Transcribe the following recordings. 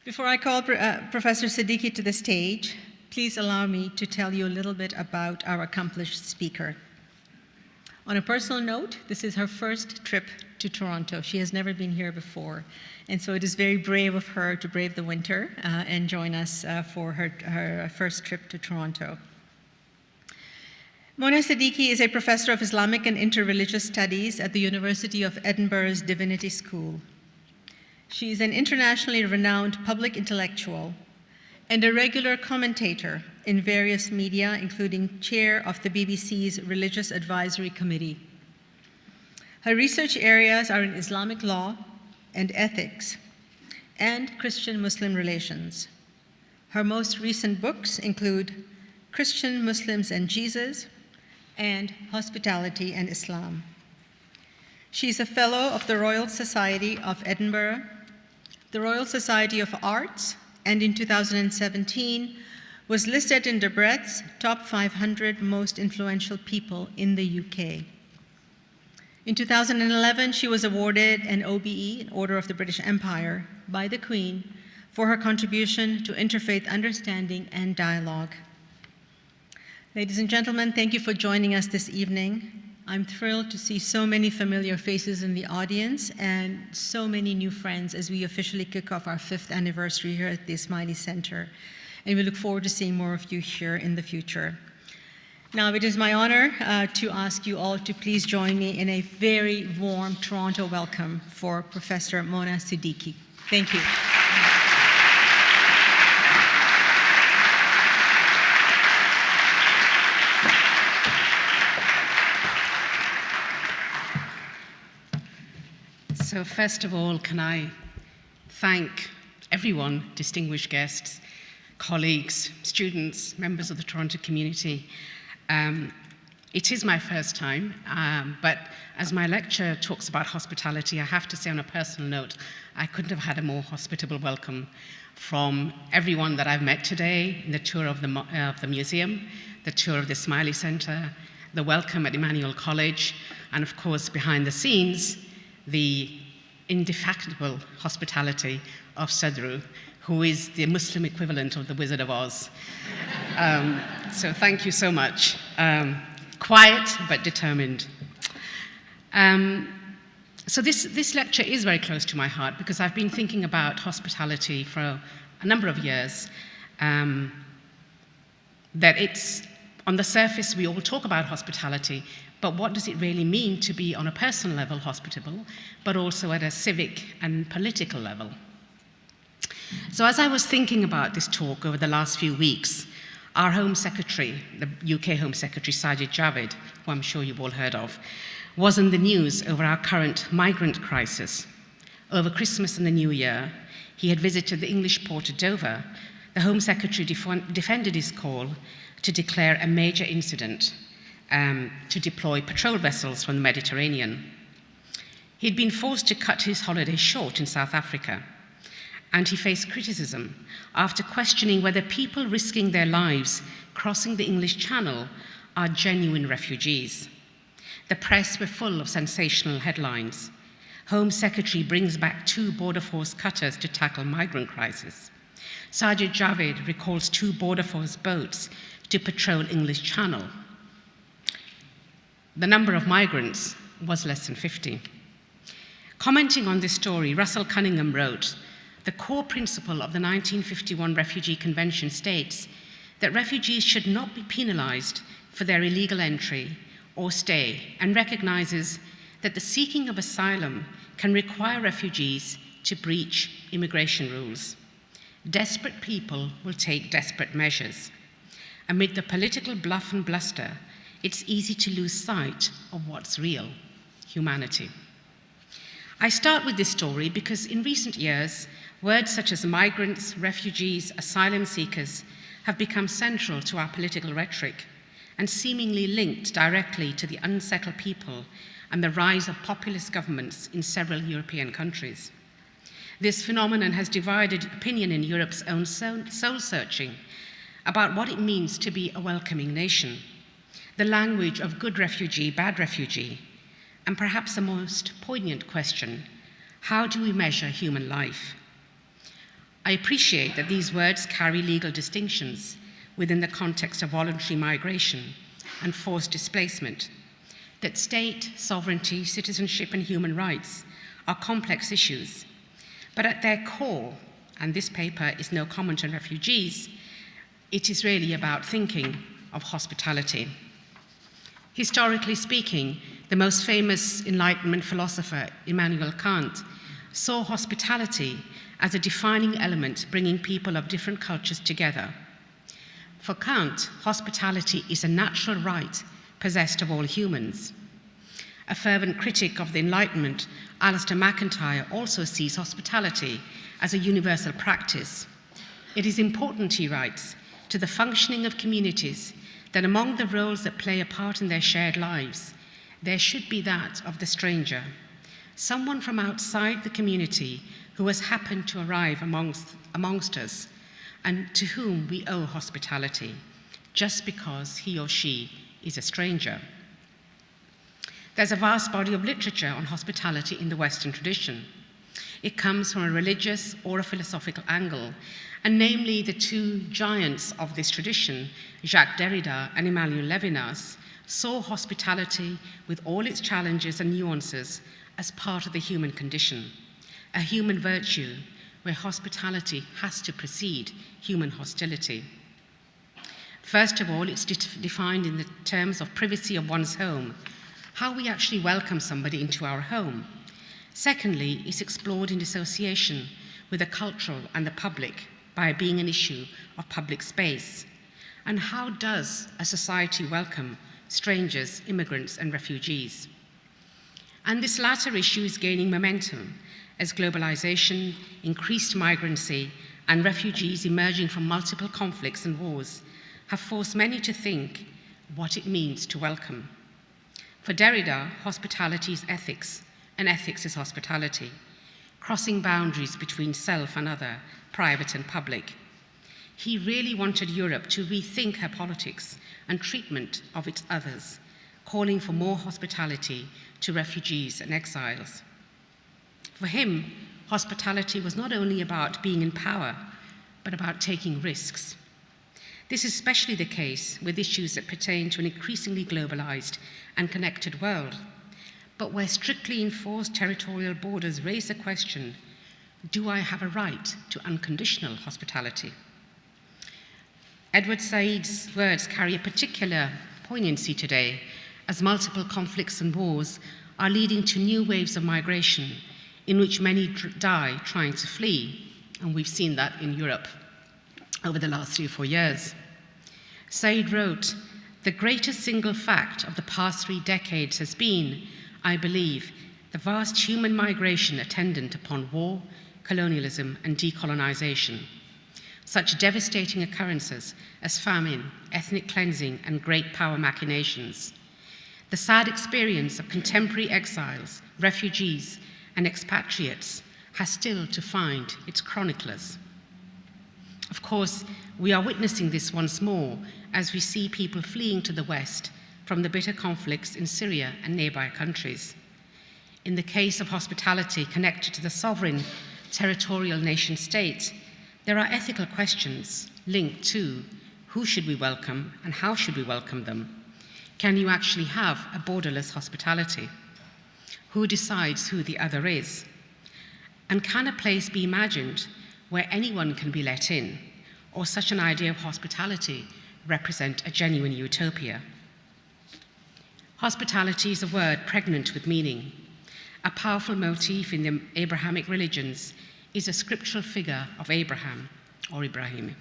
Before I call Professor Siddiqui to the stage, please allow me to tell you a little bit about our accomplished speaker. On a personal note, this is her first trip to Toronto. She has never been here before, and so it is very brave of her to brave the winter and join us for her first trip to Toronto. Mona Siddiqui is a professor of Islamic and interreligious studies at the University of Edinburgh's Divinity School. She is an internationally renowned public intellectual and a regular commentator in various media, including chair of the BBC's Religious Advisory Committee. Her research areas are in Islamic law and ethics and Christian-Muslim relations. Her most recent books include Christian, Muslims, and Jesus, and Hospitality and Islam. She is a fellow of the Royal Society of Edinburgh, the Royal Society of Arts, and in 2017 was listed in Debrett's top 500 most influential people in the UK. In 2011, she was awarded an OBE, an Order of the British Empire, by the Queen for her contribution to interfaith understanding and dialogue. Ladies and gentlemen, thank you for joining us this evening. I'm thrilled to see so many familiar faces in the audience and so many new friends as we officially kick off our 5th anniversary here at the Ismaili Center. And we look forward to seeing more of you here in the future. Now, it is my honor to ask you all to please join me in a very warm Toronto welcome for Professor Mona Siddiqui. Thank you. So first of all, can I thank everyone, distinguished guests, colleagues, students, members of the Toronto community. It is my first time, but as my lecture talks about hospitality, I have to say on a personal note, I couldn't have had a more hospitable welcome from everyone that I've met today in the tour of the museum, the tour of the Ismaili Center, the welcome at Emmanuel College, and of course, behind the scenes, the indefatigable hospitality of Sadru, who is the Muslim equivalent of the Wizard of Oz. So thank you so much. Quiet but determined. So this lecture is very close to my heart because I've been thinking about hospitality for a number of years. That it's, on the surface, we all talk about hospitality, but what does it really mean to be on a personal level hospitable, but also at a civic and political level? So as I was thinking about this talk over the last few weeks, our Home Secretary, the UK Home Secretary Sajid Javid, who I'm sure you've all heard of, was in the news over our current migrant crisis. Over Christmas and the New Year, he had visited the English port of Dover. The Home Secretary defended his call to declare a major incident to deploy patrol vessels from the Mediterranean. He'd been forced to cut his holiday short in South Africa, and he faced criticism after questioning whether people risking their lives crossing the English Channel are genuine refugees. The press were full of sensational headlines. Home Secretary brings back 2 Border Force cutters to tackle migrant crisis. Sajid Javid recalls 2 Border Force boats to patrol English Channel. The number of migrants was less than 50. Commenting on this story, Russell Cunningham wrote, "The core principle of the 1951 Refugee Convention states that refugees should not be penalized for their illegal entry or stay, and recognizes that the seeking of asylum can require refugees to breach immigration rules. Desperate people will take desperate measures. Amid the political bluff and bluster, it's easy to lose sight of what's real, humanity." I start with this story because in recent years, words such as migrants, refugees, asylum seekers have become central to our political rhetoric and seemingly linked directly to the unsettled people and the rise of populist governments in several European countries. This phenomenon has divided opinion in Europe's own soul-searching about what it means to be a welcoming nation, the language of good refugee, bad refugee, and perhaps the most poignant question, how do we measure human life? I appreciate that these words carry legal distinctions within the context of voluntary migration and forced displacement, that state, sovereignty, citizenship, and human rights are complex issues, but at their core, and this paper is no comment on refugees, it is really about thinking of hospitality. Historically speaking, the most famous Enlightenment philosopher, Immanuel Kant, saw hospitality as a defining element bringing people of different cultures together. For Kant, hospitality is a natural right possessed of all humans. A fervent critic of the Enlightenment, Alistair MacIntyre, also sees hospitality as a universal practice. It is important, he writes, to the functioning of communities that among the roles that play a part in their shared lives, there should be that of the stranger, someone from outside the community who has happened to arrive amongst us and to whom we owe hospitality, just because he or she is a stranger. There's a vast body of literature on hospitality in the Western tradition. It comes from a religious or a philosophical angle, and namely the two giants of this tradition, Jacques Derrida and Emmanuel Levinas, saw hospitality with all its challenges and nuances as part of the human condition, a human virtue where hospitality has to precede human hostility. First of all, it's defined in the terms of privacy of one's home, how we actually welcome somebody into our home. Secondly, it's explored in association with the cultural and the public by being an issue of public space. And how does a society welcome strangers, immigrants, and refugees? And this latter issue is gaining momentum as globalization, increased migrancy, and refugees emerging from multiple conflicts and wars have forced many to think what it means to welcome. For Derrida, hospitality is ethics, and ethics is hospitality, crossing boundaries between self and other, private and public. He really wanted Europe to rethink her politics and treatment of its others, calling for more hospitality to refugees and exiles. For him, hospitality was not only about being in power, but about taking risks. This is especially the case with issues that pertain to an increasingly globalized and connected world, but where strictly enforced territorial borders raise the question, do I have a right to unconditional hospitality? Edward Said's words carry a particular poignancy today, as multiple conflicts and wars are leading to new waves of migration in which many die trying to flee, and we've seen that in Europe over the last 3 or 4 years. Said wrote, "The greatest single fact of the past 3 decades has been, I believe, the vast human migration attendant upon war, colonialism, and decolonization. Such devastating occurrences as famine, ethnic cleansing, and great power machinations. The sad experience of contemporary exiles, refugees, and expatriates has still to find its chroniclers." Of course, we are witnessing this once more as we see people fleeing to the West from the bitter conflicts in Syria and nearby countries. In the case of hospitality connected to the sovereign territorial nation state, there are ethical questions linked to who should we welcome and how should we welcome them? Can you actually have a borderless hospitality? Who decides who the other is? And can a place be imagined where anyone can be let in, or such an idea of hospitality represent a genuine utopia? Hospitality is a word pregnant with meaning. A powerful motif in the Abrahamic religions is a scriptural figure of Abraham, or Ibrahim.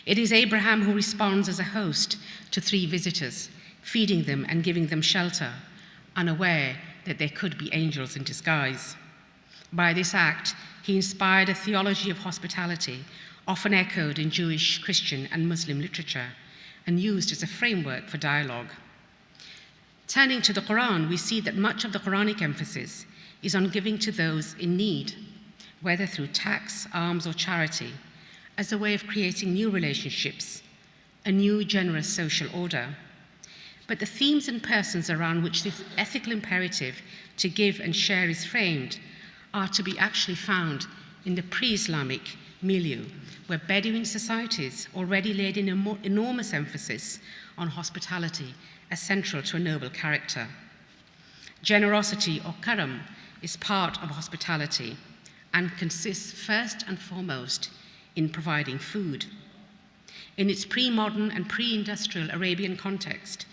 It is Abraham who responds as a host to 3 visitors, feeding them and giving them shelter, unaware that they could be angels in disguise. By this act, he inspired a theology of hospitality, often echoed in Jewish, Christian, and Muslim literature, and used as a framework for dialogue. Turning to the Quran, we see that much of the Quranic emphasis is on giving to those in need, whether through tax, alms, or charity, as a way of creating new relationships, a new generous social order. But the themes and persons around which this ethical imperative to give and share is framed are to be actually found in the pre-Islamic milieu, where Bedouin societies already laid an enormous emphasis on hospitality as central to a noble character. Generosity, or karam, is part of hospitality and consists first and foremost in providing food. In its pre-modern and pre-industrial Arabian context,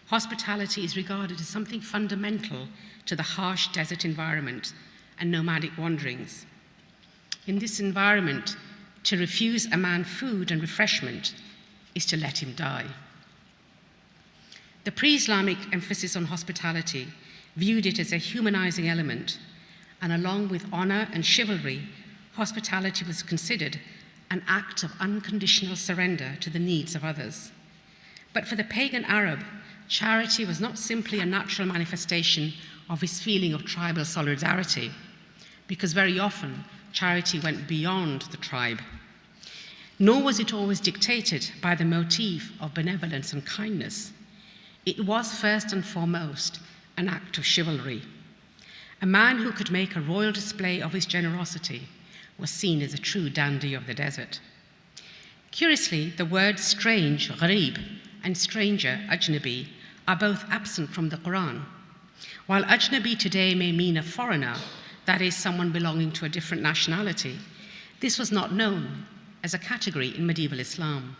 hospitality is regarded as something fundamental to the harsh desert environment and nomadic wanderings. In this environment, to refuse a man food and refreshment is to let him die. The pre-Islamic emphasis on hospitality viewed it as a humanizing element, and along with honor and chivalry, hospitality was considered an act of unconditional surrender to the needs of others. But for the pagan Arab, charity was not simply a natural manifestation of his feeling of tribal solidarity, because very often charity went beyond the tribe. Nor was it always dictated by the motif of benevolence and kindness. It was first and foremost an act of chivalry. A man who could make a royal display of his generosity was seen as a true dandy of the desert. Curiously, the words strange, gharib, and stranger, ajnabi, are both absent from the Quran. While ajnabi today may mean a foreigner, that is, someone belonging to a different nationality, this was not known as a category in medieval Islam.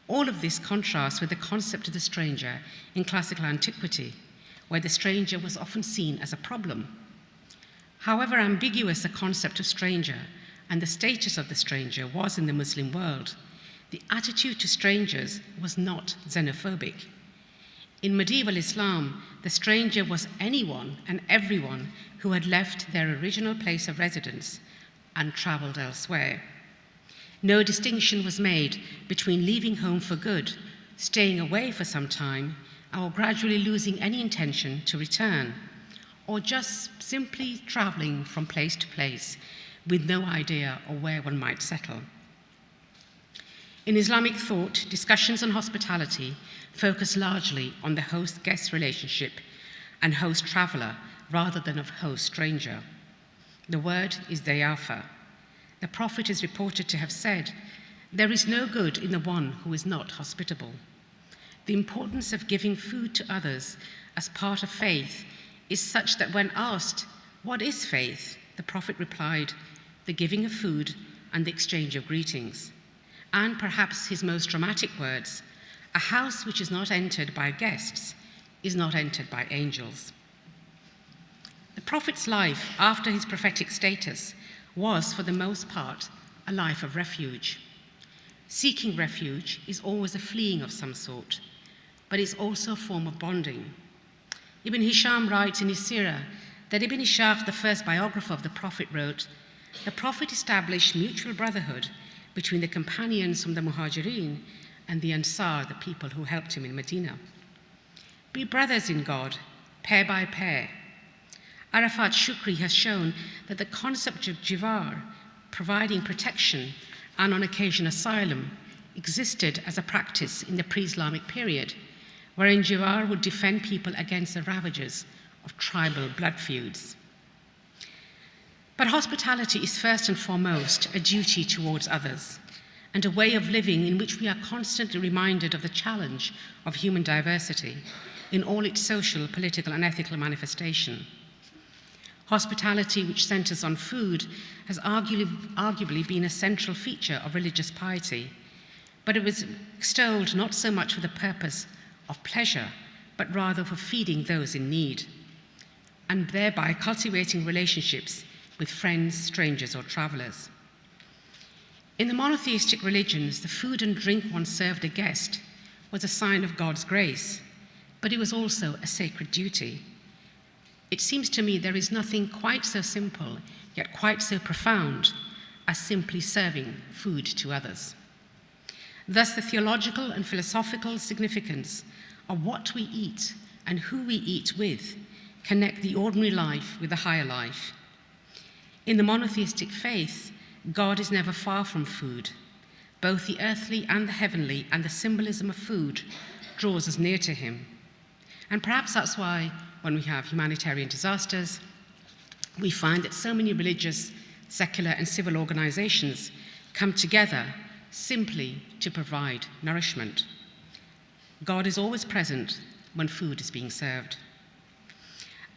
All of this contrasts with the concept of the stranger in classical antiquity, where the stranger was often seen as a problem. However ambiguous the concept of stranger and the status of the stranger was in the Muslim world, the attitude to strangers was not xenophobic. In medieval Islam, the stranger was anyone and everyone who had left their original place of residence and traveled elsewhere. No distinction was made between leaving home for good, staying away for some time, or gradually losing any intention to return, or just simply traveling from place to place with no idea of where one might settle. In Islamic thought, discussions on hospitality focus largely on the host-guest relationship and host-traveler rather than of host-stranger. The word is dayafa. The Prophet is reported to have said, "There is no good in the one who is not hospitable." The importance of giving food to others as part of faith is such that when asked, "What is faith?" the Prophet replied, "The giving of food and the exchange of greetings." And perhaps his most dramatic words, "A house which is not entered by guests is not entered by angels." The Prophet's life after his prophetic status was, for the most part, a life of refuge. Seeking refuge is always a fleeing of some sort, but it's also a form of bonding. Ibn Hisham writes in his Sirah that Ibn Ishaq, the first biographer of the Prophet, wrote, "The Prophet established mutual brotherhood between the companions from the Muhajirin and the Ansar, the people who helped him in Medina. Be brothers in God, pair by pair." Arafat Shukri has shown that the concept of jivar, providing protection and on occasion asylum, existed as a practice in the pre-Islamic period, wherein jivar would defend people against the ravages of tribal blood feuds. But hospitality is first and foremost a duty towards others and a way of living in which we are constantly reminded of the challenge of human diversity in all its social, political, and ethical manifestation. Hospitality, which centers on food, has arguably been a central feature of religious piety, but it was extolled not so much for the purpose of pleasure, but rather for feeding those in need, and thereby cultivating relationships with friends, strangers, or travelers. In the monotheistic religions, the food and drink one served a guest was a sign of God's grace, but it was also a sacred duty. It seems to me there is nothing quite so simple, yet quite so profound, as simply serving food to others. Thus, the theological and philosophical significance of what we eat and who we eat with connect the ordinary life with the higher life. In the monotheistic faith, God is never far from food. Both the earthly and the heavenly and the symbolism of food draws us near to him. And perhaps that's why when we have humanitarian disasters, we find that so many religious, secular, and civil organizations come together simply to provide nourishment. God is always present when food is being served.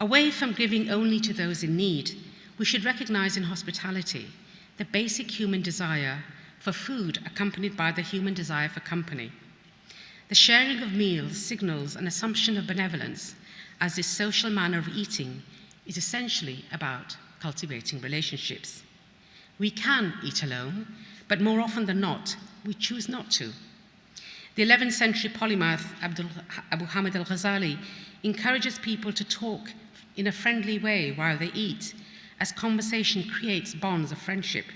Away from giving only to those in need, we should recognize in hospitality the basic human desire for food accompanied by the human desire for company. The sharing of meals signals an assumption of benevolence, as this social manner of eating is essentially about cultivating relationships. We can eat alone, but more often than not, we choose not to. The 11th century polymath Abu Hamid al-Ghazali encourages people to talk in a friendly way while they eat, as conversation creates bonds of friendship.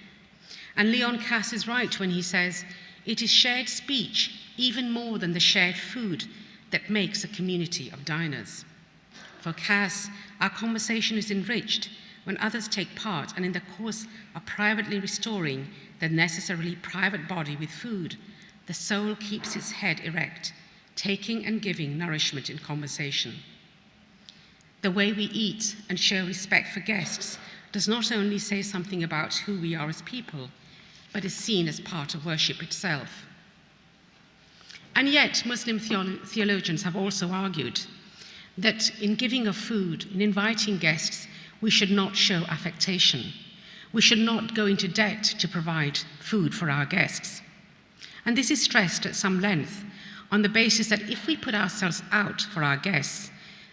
And Leon Cass is right when he says, "It is shared speech, even more than the shared food, that makes a community of diners." For Cass, our conversation is enriched when others take part, and in the course of privately restoring the necessarily private body with food, the soul keeps its head erect, taking and giving nourishment in conversation. The way we eat and show respect for guests does not only say something about who we are as people, but is seen as part of worship itself. And yet, Muslim theologians have also argued that in giving of food, in inviting guests, we should not show affectation. We should not go into debt to provide food for our guests. And this is stressed at some length on the basis that if we put ourselves out for our guests,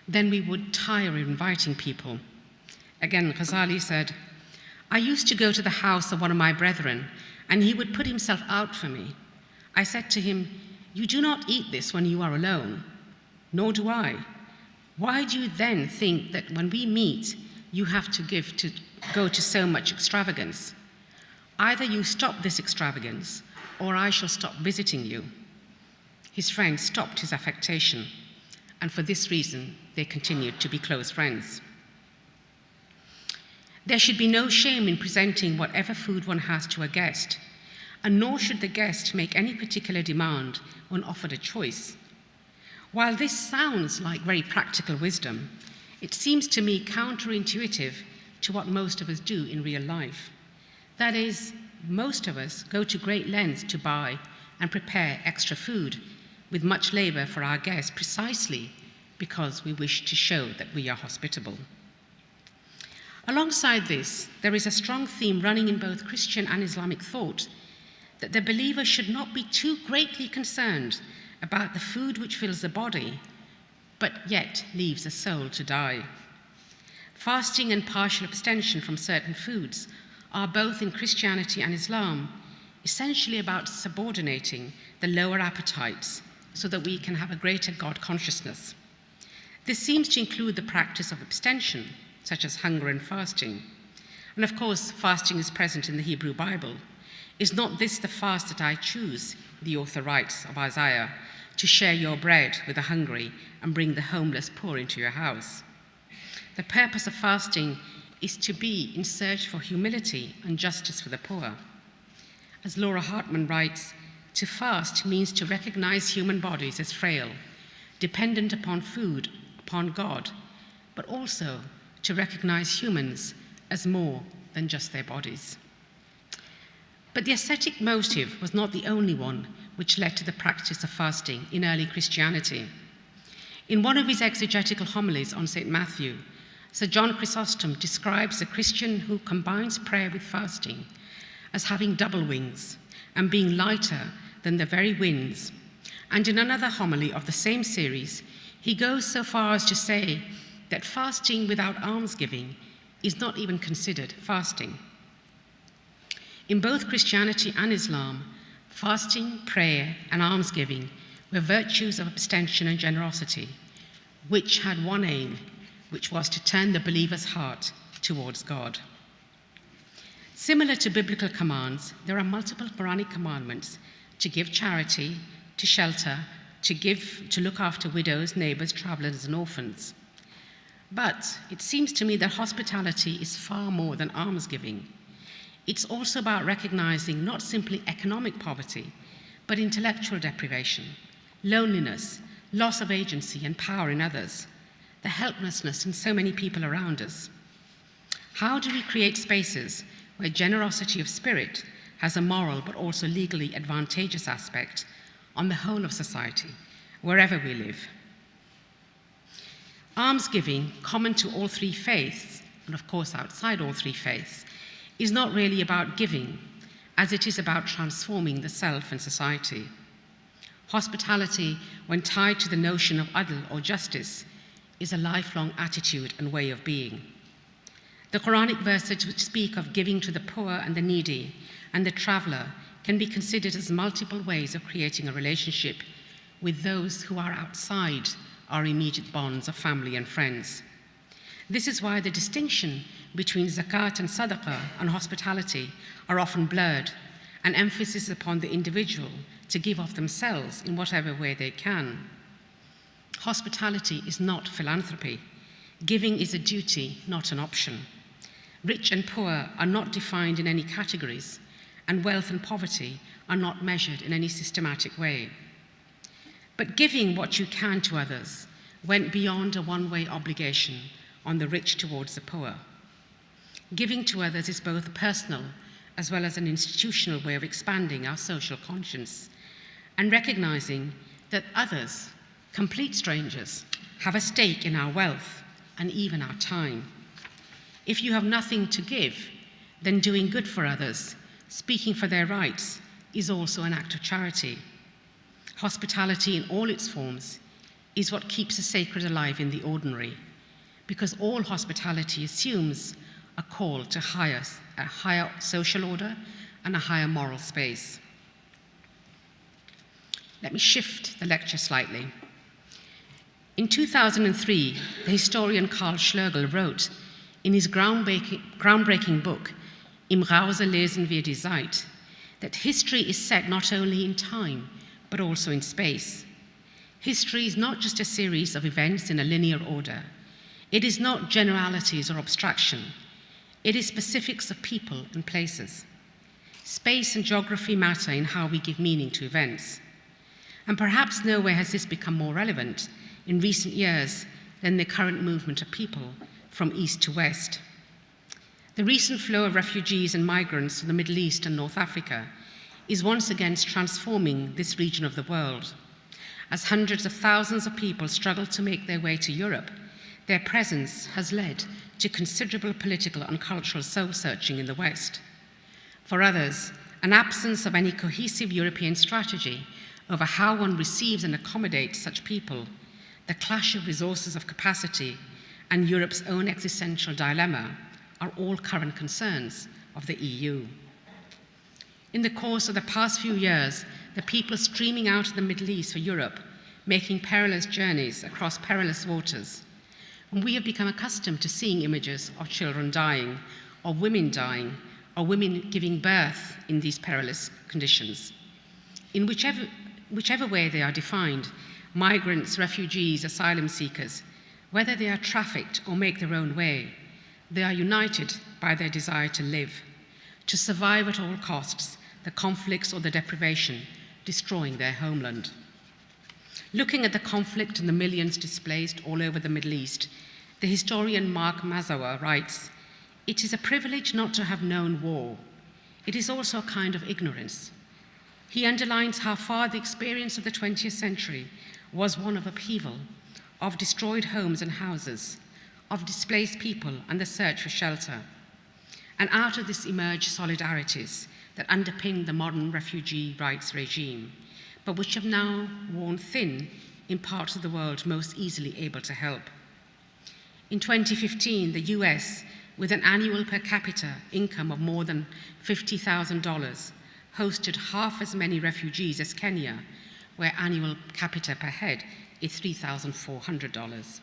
then we would tire of inviting people. Again, Ghazali said, "I used to go to the house of one of my brethren, and he would put himself out for me. I said to him, 'You do not eat this when you are alone, nor do I. Why do you then think that when we meet, you have to go to so much extravagance? Either you stop this extravagance, or I shall stop visiting you.' His friend stopped his affectation, and for this reason, they continued to be close friends. There should be no shame in presenting whatever food one has to a guest, and nor should the guest make any particular demand when offered a choice. While this sounds like very practical wisdom, it seems to me counterintuitive to what most of us do in real life. That is, most of us go to great lengths to buy and prepare extra food with much labor for our guests precisely because we wish to show that we are hospitable. Alongside this, there is a strong theme running in both Christian and Islamic thought that the believer should not be too greatly concerned about the food which fills the body, but yet leaves the soul to die. Fasting and partial abstention from certain foods are both in Christianity and Islam essentially about subordinating the lower appetites so that we can have a greater God consciousness. This seems to include the practice of abstention, such as hunger and fasting. And of course, fasting is present in the Hebrew Bible. Is not this the fast that I choose, the author writes of Isaiah, to share your bread with the hungry and bring the homeless poor into your house? The purpose of fasting is to be in search for humility and justice for the poor. As Laura Hartman writes, to fast means to recognize human bodies as frail, dependent upon food, upon God, but also to recognize humans as more than just their bodies. But the ascetic motive was not the only one which led to the practice of fasting in early Christianity. In one of his exegetical homilies on St. Matthew, Sir John Chrysostom describes a Christian who combines prayer with fasting as having double wings and being lighter than the very winds. And in another homily of the same series, he goes so far as to say that fasting without almsgiving is not even considered fasting. In both Christianity and Islam, fasting, prayer, and almsgiving were virtues of abstention and generosity, which had one aim, which was to turn the believer's heart towards God. Similar to biblical commands, there are multiple Quranic commandments to give charity, to shelter, to look after widows, neighbors, travelers, and orphans. But it seems to me that hospitality is far more than almsgiving. It's also about recognizing not simply economic poverty, but intellectual deprivation, loneliness, loss of agency and power in others, the helplessness in so many people around us. How do we create spaces where generosity of spirit has a moral but also legally advantageous aspect on the whole of society, wherever we live. Almsgiving, common to all three faiths, and of course outside all three faiths, is not really about giving, as it is about transforming the self and society. Hospitality, when tied to the notion of adl or justice, is a lifelong attitude and way of being. The Quranic verses which speak of giving to the poor and the needy and the traveler can be considered as multiple ways of creating a relationship with those who are outside our immediate bonds of family and friends. This is why the distinction between zakat and sadaqah and hospitality are often blurred, and emphasis upon the individual to give of themselves in whatever way they can. Hospitality is not philanthropy. Giving is a duty, not an option. Rich and poor are not defined in any categories, and wealth and poverty are not measured in any systematic way. But giving what you can to others went beyond a one-way obligation on the rich towards the poor. Giving to others is both personal as well as an institutional way of expanding our social conscience and recognizing that others, complete strangers, have a stake in our wealth and even our time. If you have nothing to give, then doing good for others, speaking for their rights, is also an act of charity. Hospitality in all its forms is what keeps the sacred alive in the ordinary, because all hospitality assumes a call to a higher social order and a higher moral space. Let me shift the lecture slightly. In 2003, the historian Karl Schlögl wrote in his groundbreaking book, Im Rause lesen wir die Zeit, that history is set not only in time, but also in space. History is not just a series of events in a linear order. It is not generalities or abstraction. It is specifics of people and places. Space and geography matter in how we give meaning to events. And perhaps nowhere has this become more relevant in recent years than the current movement of people from east to west. The recent flow of refugees and migrants from the Middle East and North Africa is once again transforming this region of the world. As hundreds of thousands of people struggle to make their way to Europe, their presence has led to considerable political and cultural soul-searching in the West. For others, an absence of any cohesive European strategy over how one receives and accommodates such people, the clash of resources of capacity, and Europe's own existential dilemma are all current concerns of the EU. In the course of the past few years, the people streaming out of the Middle East for Europe, making perilous journeys across perilous waters, and we have become accustomed to seeing images of children dying, or women giving birth in these perilous conditions. In whichever way they are defined, migrants, refugees, asylum seekers, whether they are trafficked or make their own way, they are united by their desire to live, to survive at all costs, the conflicts or the deprivation destroying their homeland. Looking at the conflict and the millions displaced all over the Middle East, the historian Mark Mazawa writes, "It is a privilege not to have known war. It is also a kind of ignorance." He underlines how far the experience of the 20th century was one of upheaval, of destroyed homes and houses, of displaced people and the search for shelter. And out of this emerged solidarities that underpin the modern refugee rights regime, but which have now worn thin in parts of the world most easily able to help. In 2015, the US, with an annual per capita income of more than $50,000, hosted half as many refugees as Kenya, where annual capita per head is $3,400.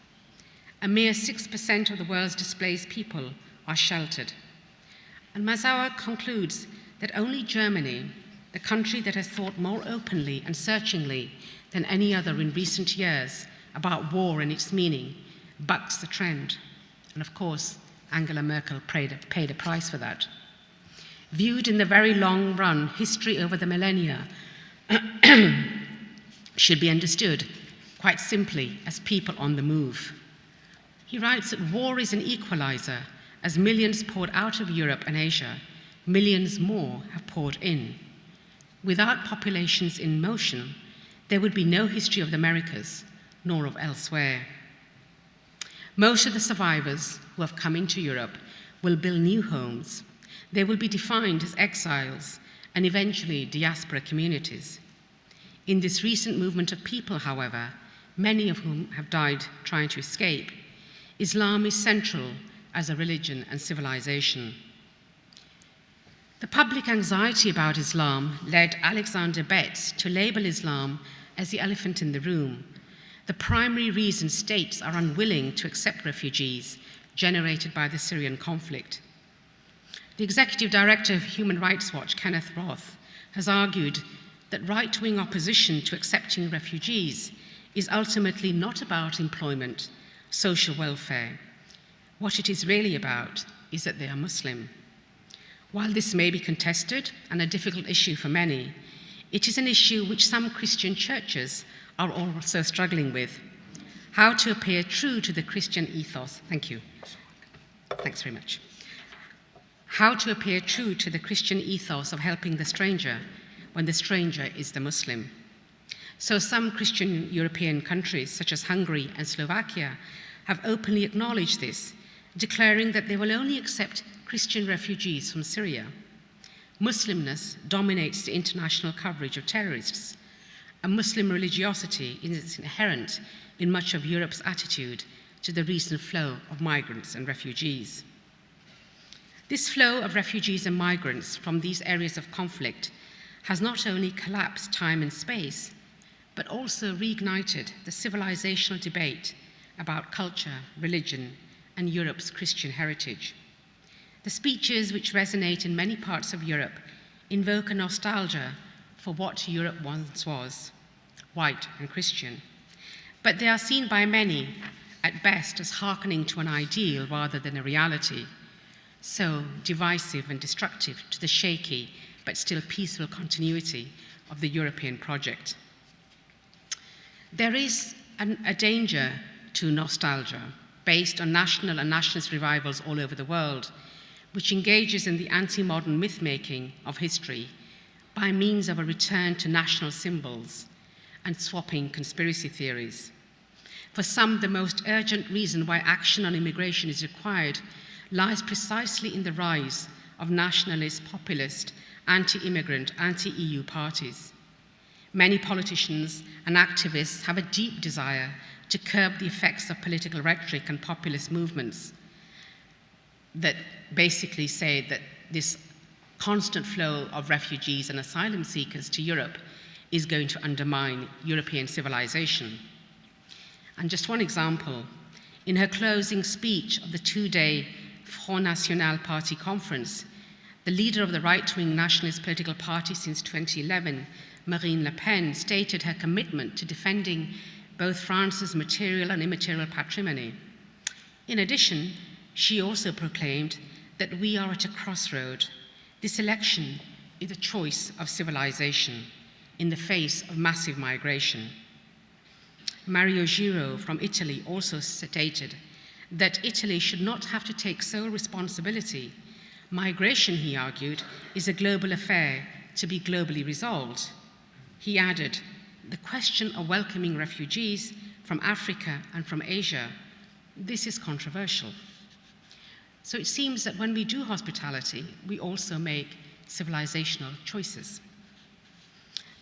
A mere 6% of the world's displaced people are sheltered. And Mazawa concludes that only Germany, the country that has thought more openly and searchingly than any other in recent years about war and its meaning, bucks the trend. And of course, Angela Merkel paid a price for that. Viewed in the very long run, history over the millennia should be understood quite simply as people on the move. He writes that war is an equalizer as millions poured out of Europe and Asia, millions more have poured in. Without populations in motion, there would be no history of the Americas, nor of elsewhere. Most of the survivors who have come into Europe will build new homes. They will be defined as exiles and eventually diaspora communities. In this recent movement of people, however, many of whom have died trying to escape, Islam is central as a religion and civilization. The public anxiety about Islam led Alexander Betts to label Islam as the elephant in the room, the primary reason states are unwilling to accept refugees generated by the Syrian conflict. The executive director of Human Rights Watch, Kenneth Roth, has argued that right-wing opposition to accepting refugees is ultimately not about employment, social welfare. What it is really about is that they are Muslim. While this may be contested and a difficult issue for many, it is an issue which some Christian churches are also struggling with. How to appear true to the Christian ethos. Thank you. Thanks very much. How to appear true to the Christian ethos of helping the stranger when the stranger is the Muslim. So some Christian European countries, such as Hungary and Slovakia, have openly acknowledged this, declaring that they will only accept Christian refugees from Syria. Muslimness dominates the international coverage of terrorists, and Muslim religiosity is inherent in much of Europe's attitude to the recent flow of migrants and refugees. This flow of refugees and migrants from these areas of conflict has not only collapsed time and space, but also reignited the civilizational debate about culture, religion, and Europe's Christian heritage. The speeches which resonate in many parts of Europe invoke a nostalgia for what Europe once was, white and Christian. But they are seen by many, at best, as hearkening to an ideal rather than a reality, so divisive and destructive to the shaky but still peaceful continuity of the European project. There is a danger to nostalgia based on national and nationalist revivals all over the world, which engages in the anti-modern myth-making of history by means of a return to national symbols and swapping conspiracy theories. For some, the most urgent reason why action on immigration is required lies precisely in the rise of nationalist, populist, anti-immigrant, anti-EU parties. Many politicians and activists have a deep desire to curb the effects of political rhetoric and populist movements that basically say that this constant flow of refugees and asylum seekers to Europe is going to undermine European civilization. And just one example, in her closing speech of the two-day Front National Party conference, the leader of the right-wing nationalist political party since 2011, Marine Le Pen, stated her commitment to defending both France's material and immaterial patrimony. In addition, she also proclaimed that we are at a crossroad. This election is a choice of civilization in the face of massive migration. Mario Giro from Italy also stated that Italy should not have to take sole responsibility. Migration, he argued, is a global affair to be globally resolved. He added, the question of welcoming refugees from Africa and from Asia, this is controversial. So it seems that when we do hospitality, we also make civilizational choices.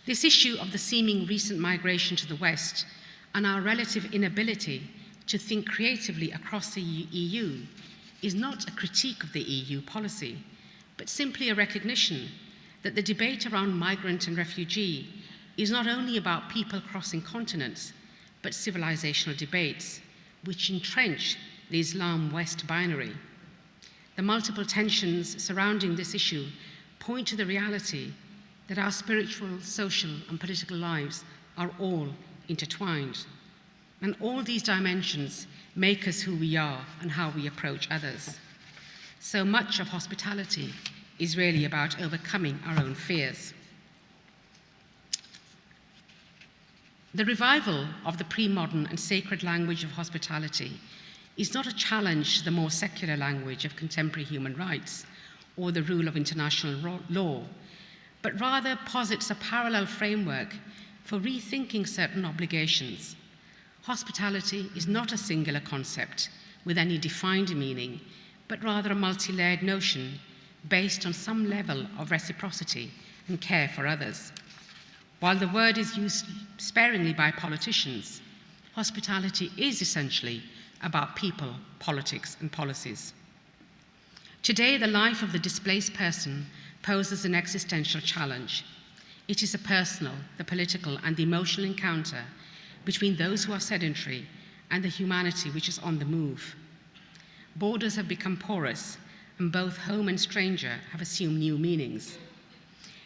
This issue of the seeming recent migration to the West and our relative inability to think creatively across the EU is not a critique of the EU policy, but simply a recognition that the debate around migrant and refugee is not only about people crossing continents, but civilizational debates which entrench the Islam-West binary. The multiple tensions surrounding this issue point to the reality that our spiritual, social, and political lives are all intertwined. And all these dimensions make us who we are and how we approach others. So much of hospitality is really about overcoming our own fears. The revival of the pre-modern and sacred language of hospitality is not a challenge to the more secular language of contemporary human rights or the rule of international law, but rather posits a parallel framework for rethinking certain obligations. Hospitality is not a singular concept with any defined meaning, but rather a multi-layered notion based on some level of reciprocity and care for others. While the word is used sparingly by politicians, hospitality is essentially about people, politics, and policies. Today, the life of the displaced person poses an existential challenge. It is a personal, the political, and the emotional encounter between those who are sedentary and the humanity which is on the move. Borders have become porous, and both home and stranger have assumed new meanings.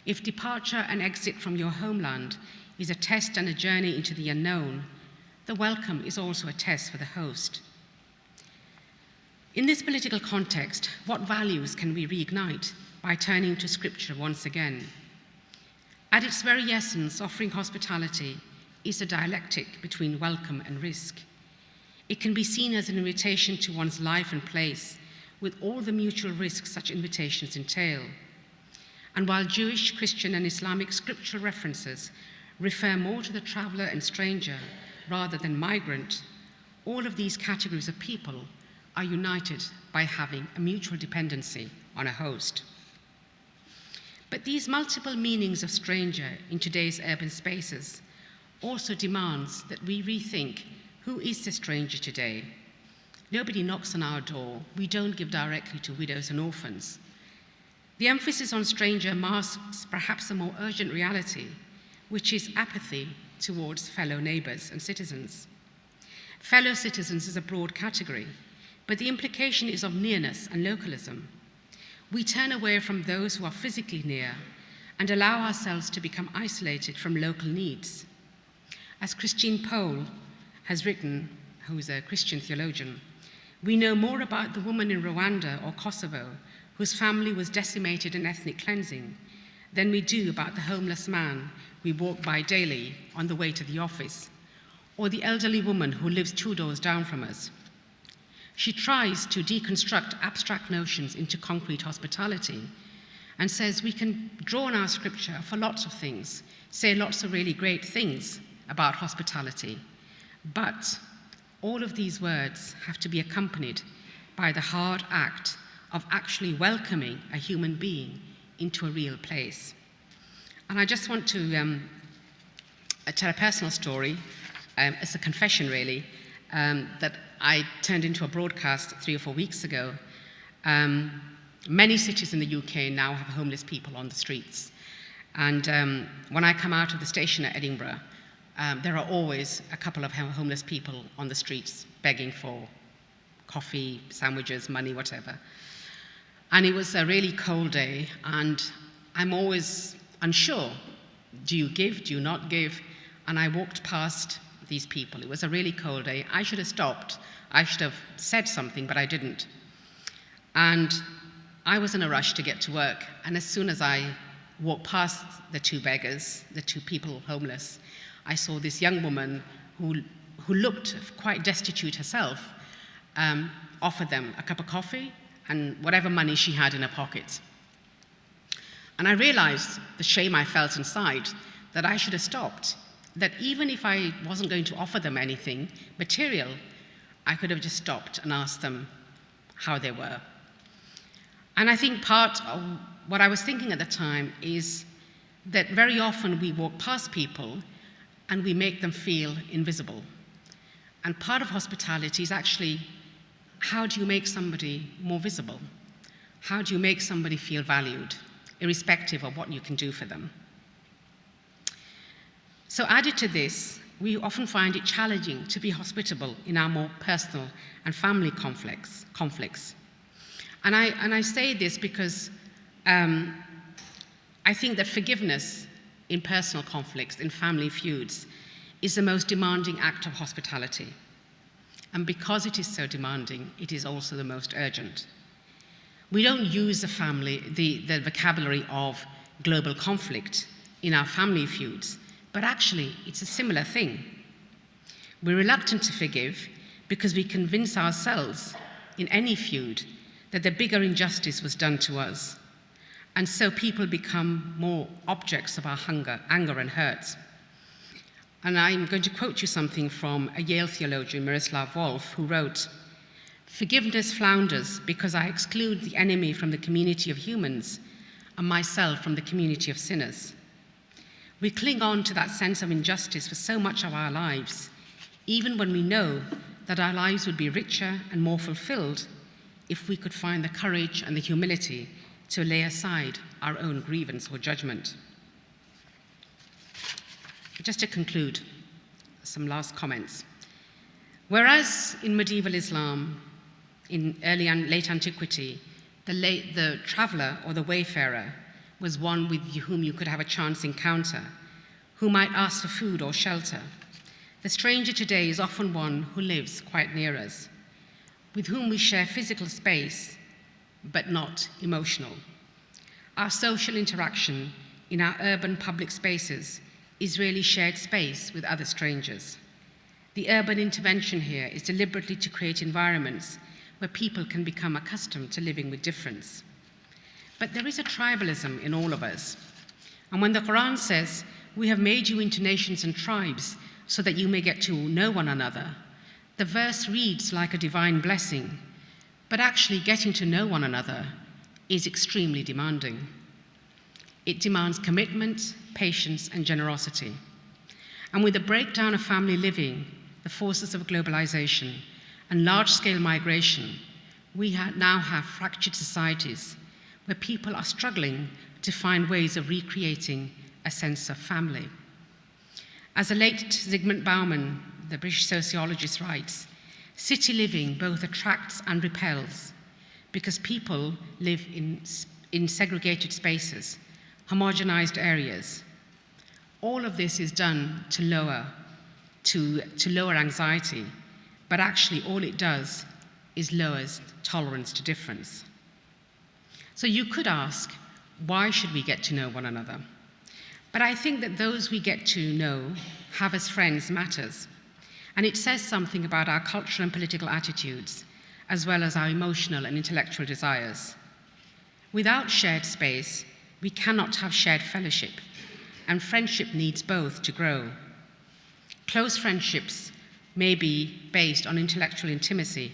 If departure and exit from your homeland is a test and a journey into the unknown, the welcome is also a test for the host. In this political context, what values can we reignite by turning to Scripture once again? At its very essence, offering hospitality is a dialectic between welcome and risk. It can be seen as an invitation to one's life and place, with all the mutual risks such invitations entail. And while Jewish, Christian, and Islamic scriptural references refer more to the traveler and stranger rather than migrant, all of these categories of people are united by having a mutual dependency on a host. But these multiple meanings of stranger in today's urban spaces also demands that we rethink who is the stranger today. Nobody knocks on our door. We don't give directly to widows and orphans. The emphasis on stranger masks perhaps a more urgent reality, which is apathy towards fellow neighbors and citizens. Fellow citizens is a broad category, but the implication is of nearness and localism. We turn away from those who are physically near and allow ourselves to become isolated from local needs. As Christine Pohl has written, who is a Christian theologian, we know more about the woman in Rwanda or Kosovo whose family was decimated in ethnic cleansing than we do about the homeless man we walk by daily on the way to the office, or the elderly woman who lives 2 doors down from us. She tries to deconstruct abstract notions into concrete hospitality and says we can draw on our scripture for lots of things, say lots of really great things about hospitality, but all of these words have to be accompanied by the hard act of actually welcoming a human being into a real place. And I just want to tell a personal story. It's a confession, really, that I turned into a broadcast 3 or 4 weeks ago. Many cities in the UK now have homeless people on the streets. And when I come out of the station at Edinburgh, there are always a couple of homeless people on the streets begging for coffee, sandwiches, money, whatever. And it was a really cold day, and I'm always unsure. Do you give? Do you not give? And I walked past these people. It was a really cold day. I should have stopped. I should have said something, but I didn't. And I was in a rush to get to work. And as soon as I walked past the 2 beggars, the 2 people homeless, I saw this young woman who looked quite destitute herself, offer them a cup of coffee and whatever money she had in her pocket. And I realized the shame I felt inside, that I should have stopped, that even if I wasn't going to offer them anything material, I could have just stopped and asked them how they were. And I think part of what I was thinking at the time is that very often we walk past people and we make them feel invisible. And part of hospitality is actually, how do you make somebody more visible? How do you make somebody feel valued, irrespective of what you can do for them? So added to this, we often find it challenging to be hospitable in our more personal and family conflicts. And I say this because I think that forgiveness in personal conflicts, in family feuds, is the most demanding act of hospitality. And because it is so demanding, it is also the most urgent. We don't use the vocabulary of global conflict in our family feuds, but actually it's a similar thing. We're reluctant to forgive because we convince ourselves in any feud that the bigger injustice was done to us, And so people become more objects of our anger and hurt. And I'm going to quote you something from a Yale theologian, Miroslav Volf, who wrote, "Forgiveness flounders because I exclude the enemy from the community of humans and myself from the community of sinners." We cling on to that sense of injustice for so much of our lives, even when we know that our lives would be richer and more fulfilled if we could find the courage and the humility to lay aside our own grievance or judgment. Just to conclude, some last comments. Whereas in medieval Islam, in early and late antiquity, the traveller or the wayfarer was one with whom you could have a chance encounter, who might ask for food or shelter. The stranger today is often one who lives quite near us, with whom we share physical space, but not emotional. Our social interaction in our urban public spaces is really shared space with other strangers. The urban intervention here is deliberately to create environments where people can become accustomed to living with difference. But there is a tribalism in all of us. And when the Quran says, "We have made you into nations and tribes so that you may get to know one another," the verse reads like a divine blessing, but actually getting to know one another is extremely demanding. It demands commitment, patience, and generosity. And with the breakdown of family living, the forces of globalization, and large-scale migration, we now have fractured societies where people are struggling to find ways of recreating a sense of family. As the late Zygmunt Bauman, the British sociologist, writes, "City living both attracts and repels because people live in segregated spaces, homogenized areas. All of this is done to lower anxiety, but actually all it does is lowers tolerance to difference." So you could ask, why should we get to know one another? But I think that those we get to know, have as friends, matters. And it says something about our cultural and political attitudes, as well as our emotional and intellectual desires. Without shared space, we cannot have shared fellowship, and friendship needs both to grow. Close friendships may be based on intellectual intimacy,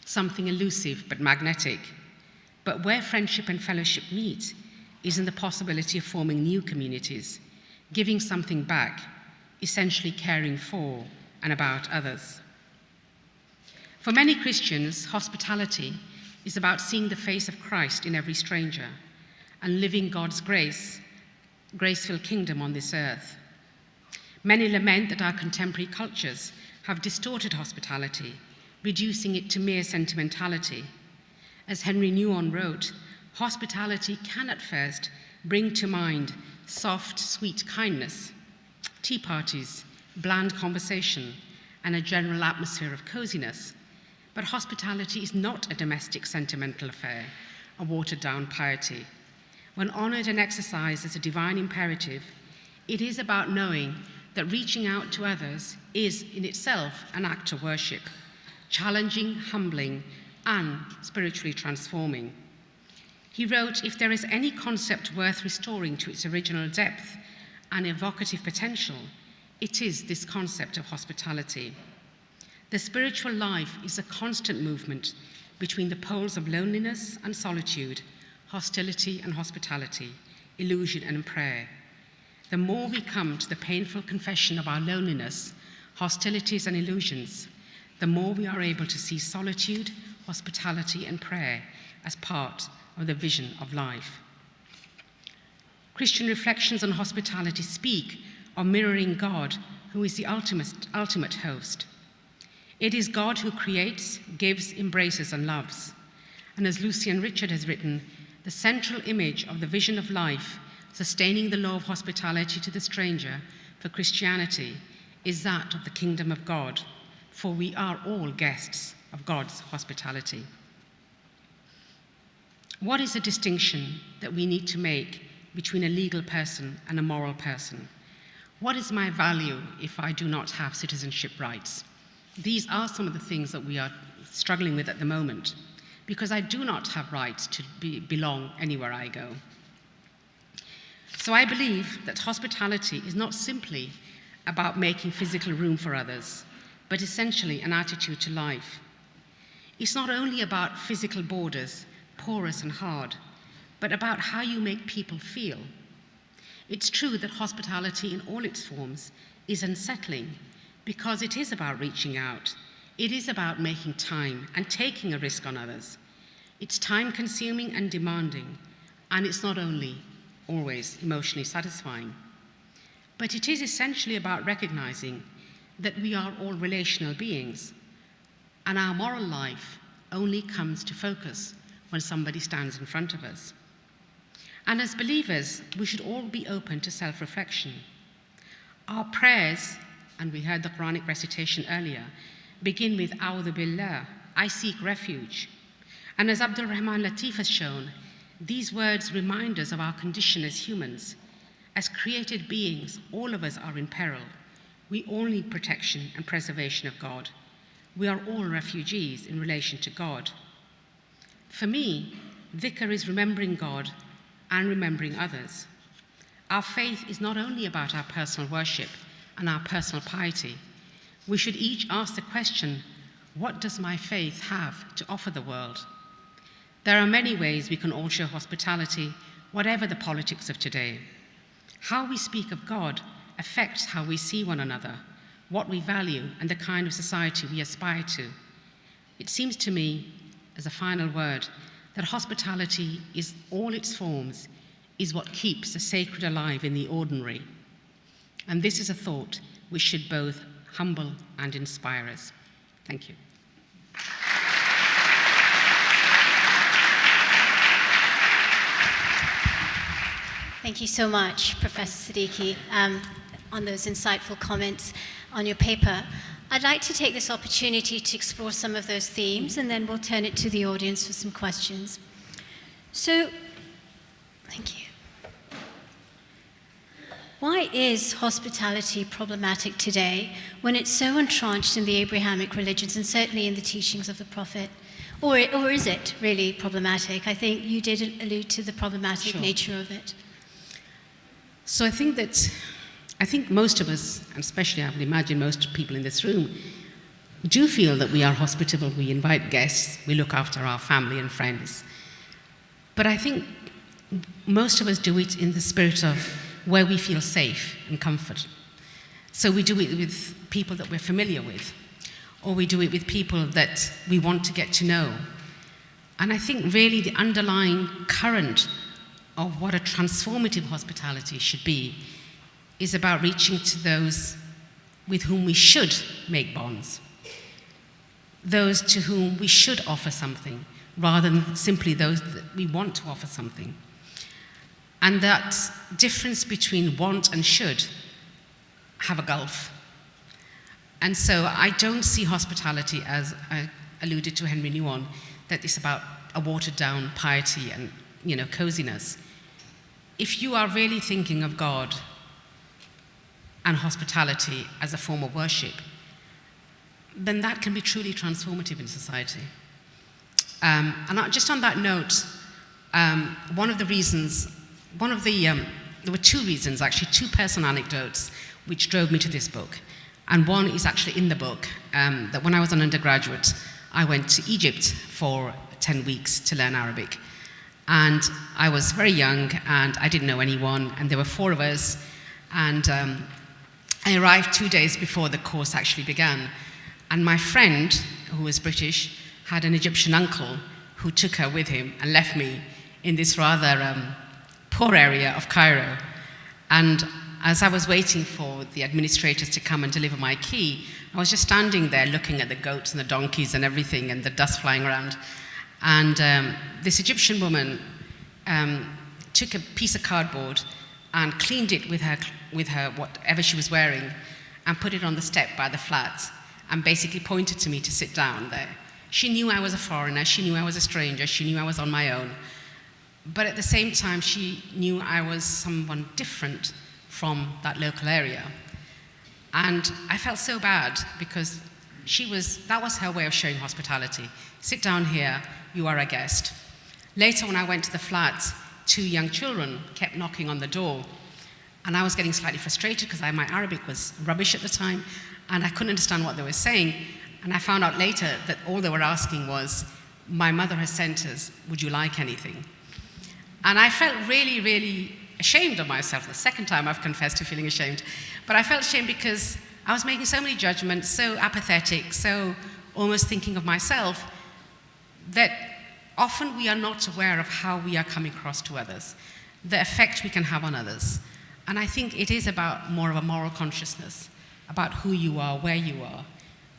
something elusive but magnetic. But where friendship and fellowship meet is in the possibility of forming new communities, giving something back, essentially caring for and about others. For many Christians, hospitality is about seeing the face of Christ in every stranger and living God's graceful kingdom on this earth. Many lament that our contemporary cultures have distorted hospitality, reducing it to mere sentimentality. As Henry Newon wrote, hospitality can at first bring to mind soft, sweet kindness, tea parties, bland conversation, and a general atmosphere of coziness. But hospitality is not a domestic sentimental affair, a watered-down piety. When honored and exercised as a divine imperative, it is about knowing that reaching out to others is in itself an act of worship, challenging, humbling, and spiritually transforming. He wrote, "If there is any concept worth restoring to its original depth and evocative potential, it is this concept of hospitality. The spiritual life is a constant movement between the poles of loneliness and solitude, hostility and hospitality, illusion and prayer. The more we come to the painful confession of our loneliness, hostilities and illusions, the more we are able to see solitude, hospitality and prayer as part of the vision of life." Christian reflections on hospitality speak of mirroring God, who is the ultimate host. It is God who creates, gives, embraces, and loves. And as Lucian Richard has written, the central image of the vision of life, sustaining the law of hospitality to the stranger for Christianity, is that of the kingdom of God, for we are all guests of God's hospitality. What is the distinction that we need to make between a legal person and a moral person? What is my value if I do not have citizenship rights? These are some of the things that we are struggling with at the moment, because I do not have rights to belong anywhere I go. So I believe that hospitality is not simply about making physical room for others, but essentially an attitude to life. It's not only about physical borders, porous and hard, but about how you make people feel. It's true that hospitality in all its forms is unsettling because it is about reaching out. It is about making time and taking a risk on others. It's time-consuming and demanding, and it's not only always emotionally satisfying. But it is essentially about recognizing that we are all relational beings, and our moral life only comes to focus when somebody stands in front of us. And as believers, we should all be open to self-reflection. Our prayers, and we heard the Quranic recitation earlier, begin with A'udhu Billah, I seek refuge. And as Abdul Rahman Latif has shown, these words remind us of our condition as humans. As created beings, all of us are in peril. We all need protection and preservation of God. We are all refugees in relation to God. For me, dhikr is remembering God and remembering others. Our faith is not only about our personal worship and our personal piety. We should each ask the question, what does my faith have to offer the world? There are many ways we can all show hospitality, whatever the politics of today. How we speak of God affects how we see one another, what we value, and the kind of society we aspire to. It seems to me, as a final word, that hospitality is all its forms, is what keeps the sacred alive in the ordinary. And this is a thought which should both humble and inspire us. Thank you. Thank you so much, Professor Siddiqui, on those insightful comments on your paper. I'd like to take this opportunity to explore some of those themes, and then we'll turn it to the audience for some questions. So, thank you. Why is hospitality problematic today when it's so entrenched in the Abrahamic religions and certainly in the teachings of the Prophet? Or is it really problematic? I think you did allude to the problematic nature of it. So I think most of us, and especially I would imagine most people in this room, do feel that we are hospitable, we invite guests, we look after our family and friends. But I think most of us do it in the spirit of where we feel safe and comfort. So we do it with people that we're familiar with, or we do it with people that we want to get to know. And I think really the underlying current of what a transformative hospitality should be is about reaching to those with whom we should make bonds, those to whom we should offer something, rather than simply those that we want to offer something. And that difference between want and should have a gulf. And so I don't see hospitality, as I alluded to Henry Nouwen, that it's about a watered down piety and, coziness. If you are really thinking of God and hospitality as a form of worship, then that can be truly transformative in society. And just on that note, there were two reasons, actually, two personal anecdotes which drove me to this book. And one is actually in the book, that when I was an undergraduate, I went to Egypt for 10 weeks to learn Arabic. And I was very young, and I didn't know anyone, and there were 4 of us. And I arrived 2 days before the course actually began. And my friend, who was British, had an Egyptian uncle who took her with him and left me in this rather poor area of Cairo. And as I was waiting for the administrators to come and deliver my key, I was just standing there looking at the goats and the donkeys and everything and the dust flying around. And this Egyptian woman took a piece of cardboard and cleaned it with her whatever she was wearing and put it on the step by the flats and basically pointed to me to sit down there. She knew I was a foreigner, she knew I was a stranger, she knew I was on my own. But at the same time, she knew I was someone different from that local area. And I felt so bad because that was her way of showing hospitality. Sit down here, you are a guest. Later, when I went to the flats 2 young children kept knocking on the door. And I was getting slightly frustrated because my Arabic was rubbish at the time, and I couldn't understand what they were saying. And I found out later that all they were asking was, "My mother has sent us, would you like anything?" And I felt really, really ashamed of myself. The second time I've confessed to feeling ashamed. But I felt ashamed because I was making so many judgments, so apathetic, so almost thinking of myself, that often we are not aware of how we are coming across to others, the effect we can have on others. And I think it is about more of a moral consciousness, about who you are, where you are,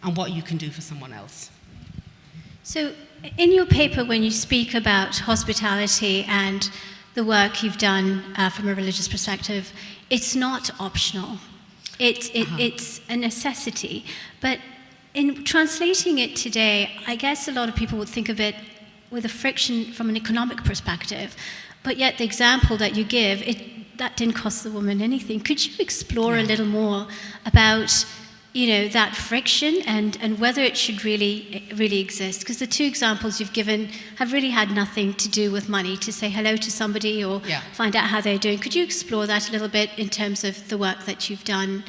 and what you can do for someone else. So in your paper, when you speak about hospitality and the work you've done from a religious perspective, it's not optional. It's a necessity. But in translating it today, I guess a lot of people would think of it with a friction from an economic perspective. But yet the example that you give, that didn't cost the woman anything. Could you explore a little more about, that friction and whether it should really exist? Because the 2 examples you've given have really had nothing to do with money, to say hello to somebody or find out how they're doing. Could you explore that a little bit in terms of the work that you've done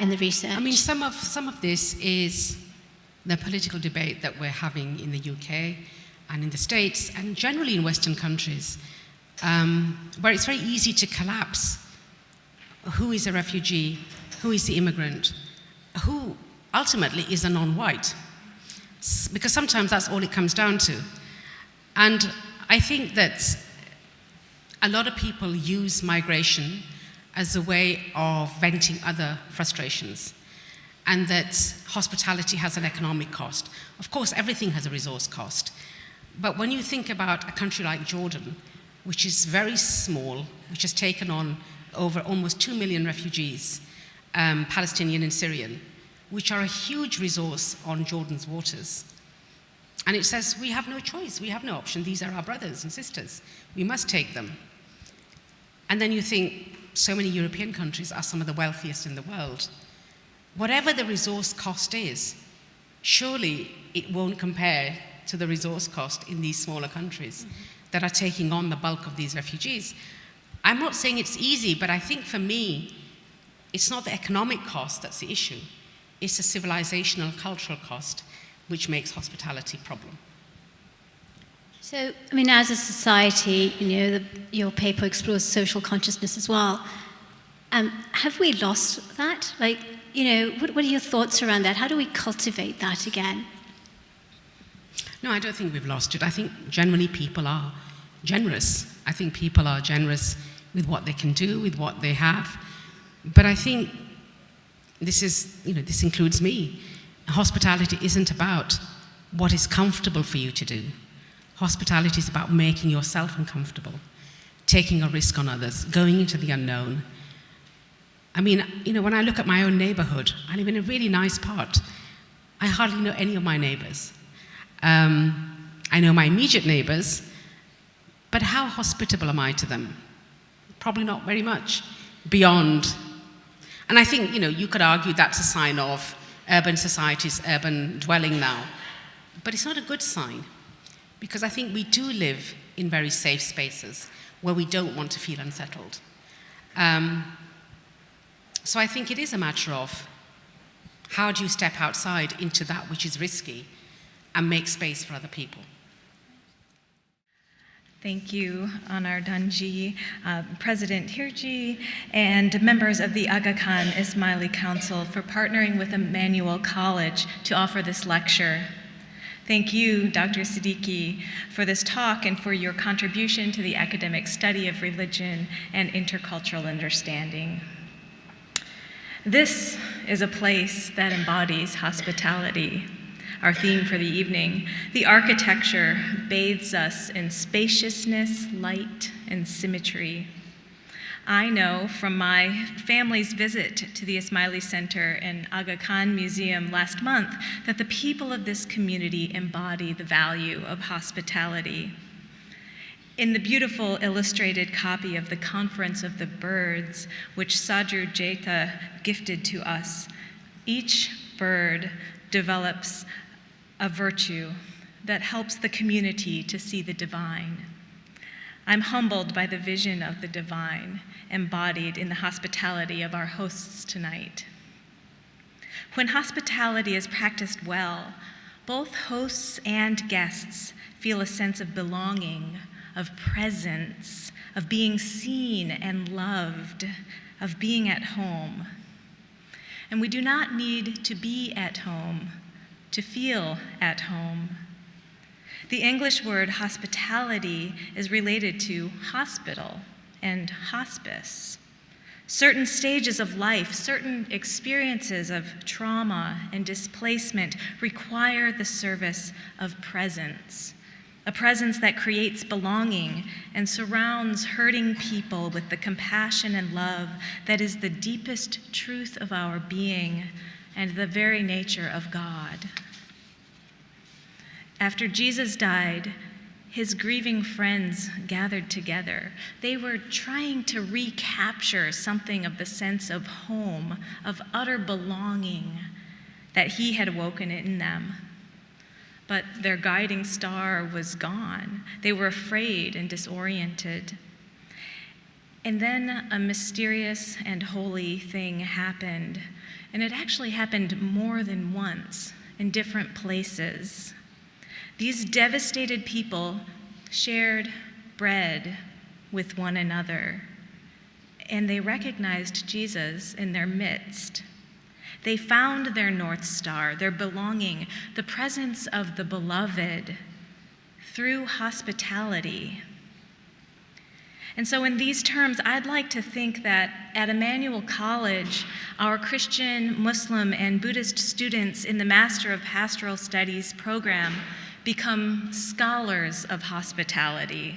in the research? I mean, some of this is the political debate that we're having in the UK and in the States and generally in Western countries, where it's very easy to collapse who is a refugee, who is the immigrant, who ultimately is a non-white, because sometimes that's all it comes down to. And I think that a lot of people use migration as a way of venting other frustrations, and that hospitality has an economic cost. Of course, everything has a resource cost. But when you think about a country like Jordan, which is very small, which has taken on over almost 2 million refugees, Palestinian and Syrian, which are a huge resource on Jordan's waters. And it says, we have no choice, we have no option, these are our brothers and sisters, we must take them. And then you think, so many European countries are some of the wealthiest in the world. Whatever the resource cost is, surely it won't compare to the resource cost in these smaller countries that are taking on the bulk of these refugees. I'm not saying it's easy, but I think for me, it's not the economic cost that's the issue. It's the civilizational, cultural cost, which makes hospitality a problem. So, I mean, as a society, your paper explores social consciousness as well. Have we lost that? What are your thoughts around that? How do we cultivate that again? No, I don't think we've lost it. I think generally people are generous. I think people are generous with what they can do, with what they have. But I think this includes me. Hospitality isn't about what is comfortable for you to do. Hospitality is about making yourself uncomfortable, taking a risk on others, going into the unknown. I mean, when I look at my own neighborhood, I live in a really nice part. I hardly know any of my neighbors. I know my immediate neighbors, but how hospitable am I to them? Probably not very much, beyond. And I think, you could argue that's a sign of urban societies, urban dwelling now. But it's not a good sign, because I think we do live in very safe spaces where we don't want to feel unsettled. So I think it is a matter of how do you step outside into that which is risky and make space for other people. Thank you, Anar Danji, President Hirji, and members of the Aga Khan Ismaili Council for partnering with Emmanuel College to offer this lecture. Thank you, Dr. Siddiqui, for this talk and for your contribution to the academic study of religion and intercultural understanding. This is a place that embodies hospitality. Our theme for the evening, the architecture bathes us in spaciousness, light, and symmetry. I know from my family's visit to the Ismaili Center and Aga Khan Museum last month that the people of this community embody the value of hospitality. In the beautiful illustrated copy of the Conference of the Birds, which Sajur Jeta gifted to us, each bird develops a virtue that helps the community to see the divine. I'm humbled by the vision of the divine embodied in the hospitality of our hosts tonight. When hospitality is practiced well, both hosts and guests feel a sense of belonging, of presence, of being seen and loved, of being at home. And we do not need to be at home to feel at home. The English word hospitality is related to hospital and hospice. Certain stages of life, certain experiences of trauma and displacement require the service of presence, a presence that creates belonging and surrounds hurting people with the compassion and love that is the deepest truth of our being and the very nature of God. After Jesus died, his grieving friends gathered together. They were trying to recapture something of the sense of home, of utter belonging that he had awoken in them. But their guiding star was gone. They were afraid and disoriented. And then a mysterious and holy thing happened, and it actually happened more than once in different places. These devastated people shared bread with one another, and they recognized Jesus in their midst. They found their North Star, their belonging, the presence of the beloved through hospitality. And so in these terms, I'd like to think that at Emmanuel College, our Christian, Muslim, and Buddhist students in the Master of Pastoral Studies program become scholars of hospitality.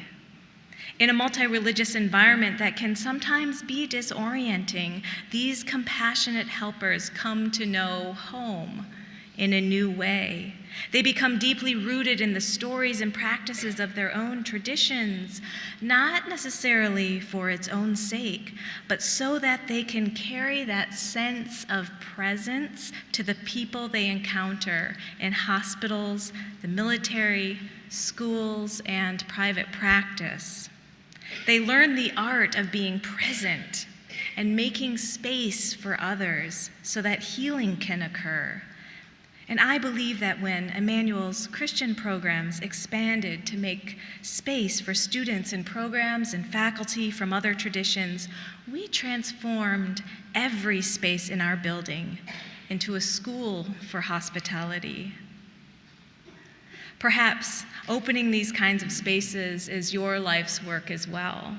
In a multi-religious environment that can sometimes be disorienting, these compassionate helpers come to know home in a new way. They become deeply rooted in the stories and practices of their own traditions, not necessarily for its own sake, but so that they can carry that sense of presence to the people they encounter in hospitals, the military, schools, and private practice. They learn the art of being present and making space for others so that healing can occur. And I believe that when Emmanuel's Christian programs expanded to make space for students in programs and faculty from other traditions, we transformed every space in our building into a school for hospitality. Perhaps opening these kinds of spaces is your life's work as well.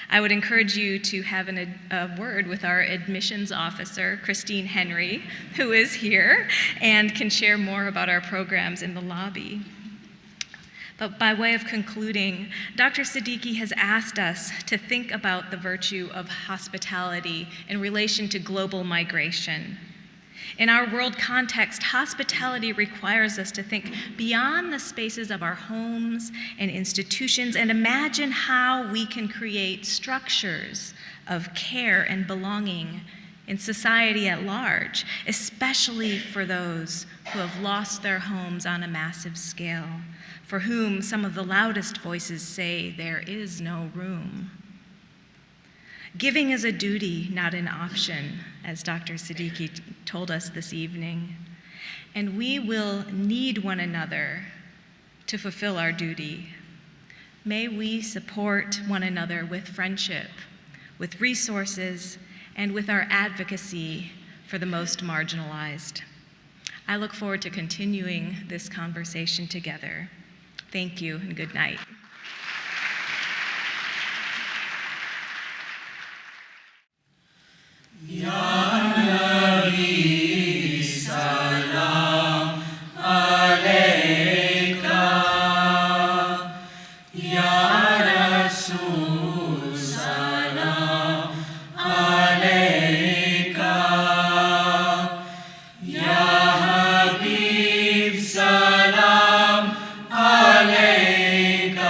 I would encourage you to have a word with our admissions officer, Christine Henry, who is here and can share more about our programs in the lobby. But by way of concluding, Dr. Siddiqui has asked us to think about the virtue of hospitality in relation to global migration. In our world context, hospitality requires us to think beyond the spaces of our homes and institutions and imagine how we can create structures of care and belonging in society at large, especially for those who have lost their homes on a massive scale, for whom some of the loudest voices say there is no room. Giving is a duty, not an option, as Dr. Siddiqui told us this evening. And we will need one another to fulfill our duty. May we support one another with friendship, with resources, and with our advocacy for the most marginalized. I look forward to continuing this conversation together. Thank you and good night. Ya Nabi, salam alayka. Ya Rasul, salam alayka. Ya Habib, salam alayka.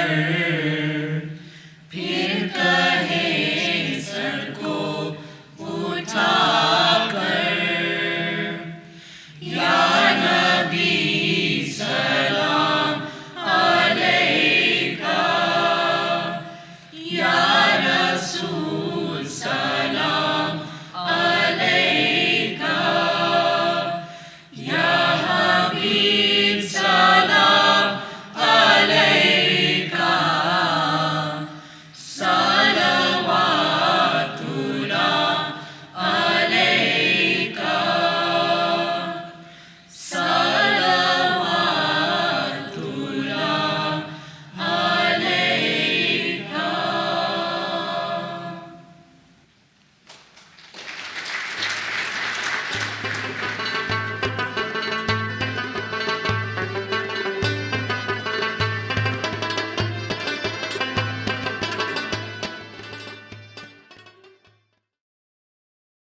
Rasul